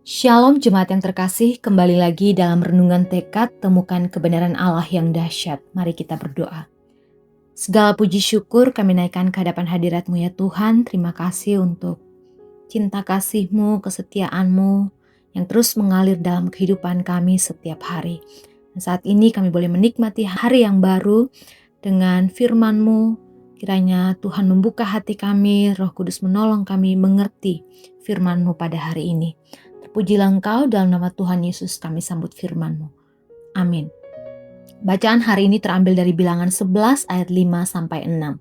Shalom jemaat yang terkasih, kembali lagi dalam renungan tekad temukan kebenaran Allah yang dahsyat. Mari kita berdoa. Segala puji syukur kami naikkan ke hadapan hadirat-Mu ya Tuhan. Terima kasih untuk cinta kasih-Mu, kesetiaan-Mu yang terus mengalir dalam kehidupan kami setiap hari. Dan saat ini kami boleh menikmati hari yang baru dengan firman-Mu. Kiranya Tuhan membuka hati kami, Roh Kudus menolong kami mengerti firman-Mu pada hari ini. Terpujilah Engkau, dalam nama Tuhan Yesus kami sambut firman-Mu. Amin. Bacaan hari ini terambil dari Bilangan 11 ayat 5-6.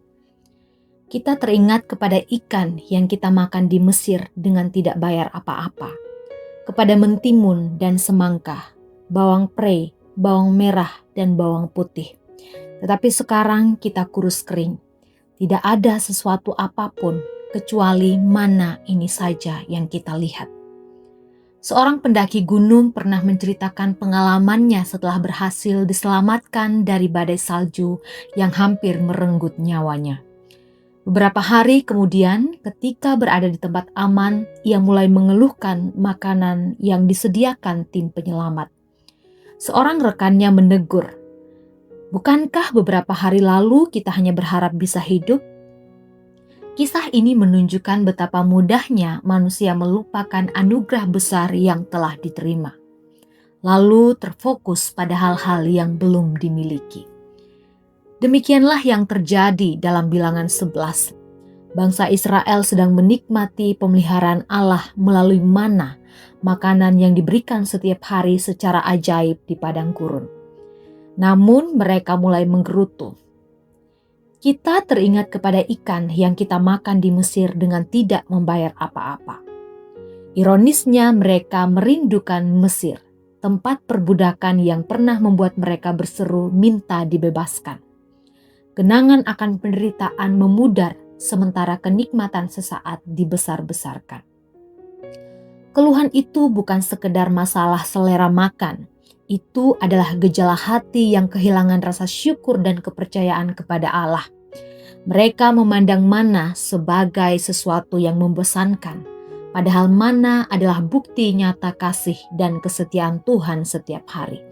Kita teringat kepada ikan yang kita makan di Mesir dengan tidak bayar apa-apa, kepada mentimun dan semangka, bawang prei, bawang merah dan bawang putih. Tetapi sekarang kita kurus kering. Tidak ada sesuatu apapun kecuali mana ini saja yang kita lihat. Seorang pendaki gunung pernah menceritakan pengalamannya setelah berhasil diselamatkan dari badai salju yang hampir merenggut nyawanya. Beberapa hari kemudian, ketika berada di tempat aman, ia mulai mengeluhkan makanan yang disediakan tim penyelamat. Seorang rekannya menegur, "Bukankah beberapa hari lalu kita hanya berharap bisa hidup?" Kisah ini menunjukkan betapa mudahnya manusia melupakan anugerah besar yang telah diterima, lalu terfokus pada hal-hal yang belum dimiliki. Demikianlah yang terjadi dalam Bilangan 11. Bangsa Israel sedang menikmati pemeliharaan Allah melalui mana, makanan yang diberikan setiap hari secara ajaib di padang gurun. Namun mereka mulai menggerutu. Kita teringat kepada ikan yang kita makan di Mesir dengan tidak membayar apa-apa. Ironisnya mereka merindukan Mesir, tempat perbudakan yang pernah membuat mereka berseru minta dibebaskan. Kenangan akan penderitaan memudar sementara kenikmatan sesaat dibesar-besarkan. Keluhan itu bukan sekedar masalah selera makan. Itu adalah gejala hati yang kehilangan rasa syukur dan kepercayaan kepada Allah. Mereka memandang mana sebagai sesuatu yang membosankan, padahal mana adalah bukti nyata kasih dan kesetiaan Tuhan setiap hari.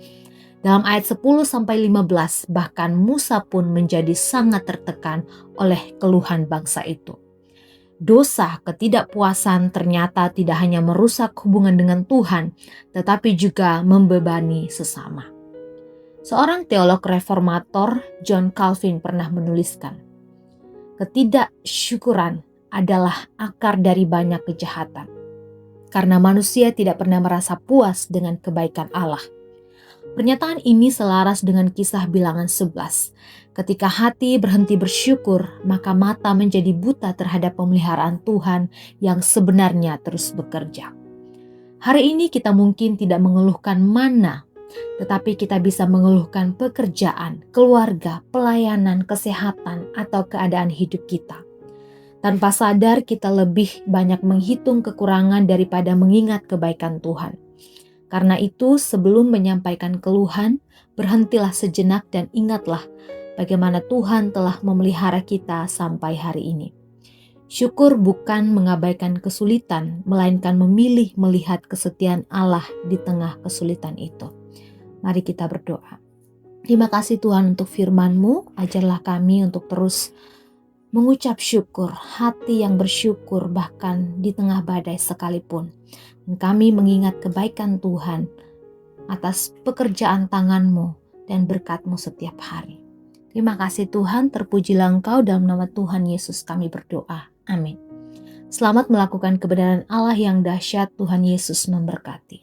Dalam ayat 10-15 bahkan Musa pun menjadi sangat tertekan oleh keluhan bangsa itu. Dosa ketidakpuasan ternyata tidak hanya merusak hubungan dengan Tuhan, tetapi juga membebani sesama. Seorang teolog reformator, John Calvin, pernah menuliskan, ketidaksyukuran adalah akar dari banyak kejahatan, karena manusia tidak pernah merasa puas dengan kebaikan Allah. Pernyataan ini selaras dengan kisah Bilangan 11. Ketika hati berhenti bersyukur, maka mata menjadi buta terhadap pemeliharaan Tuhan yang sebenarnya terus bekerja. Hari ini kita mungkin tidak mengeluhkan mana, tetapi kita bisa mengeluhkan pekerjaan, keluarga, pelayanan, kesehatan, atau keadaan hidup kita. Tanpa sadar kita lebih banyak menghitung kekurangan daripada mengingat kebaikan Tuhan. Karena itu, sebelum menyampaikan keluhan, berhentilah sejenak dan ingatlah bagaimana Tuhan telah memelihara kita sampai hari ini. Syukur bukan mengabaikan kesulitan, melainkan memilih melihat kesetiaan Allah di tengah kesulitan itu. Mari kita berdoa. Terima kasih Tuhan untuk firman-Mu, ajarlah kami untuk terus mengucap syukur, hati yang bersyukur bahkan di tengah badai sekalipun. Dan kami mengingat kebaikan Tuhan atas pekerjaan tangan-Mu dan berkat-Mu setiap hari. Terima kasih Tuhan, terpujilah Engkau, dalam nama Tuhan Yesus kami berdoa. Amin. Selamat melakukan kebenaran Allah yang dahsyat. Tuhan Yesus memberkati.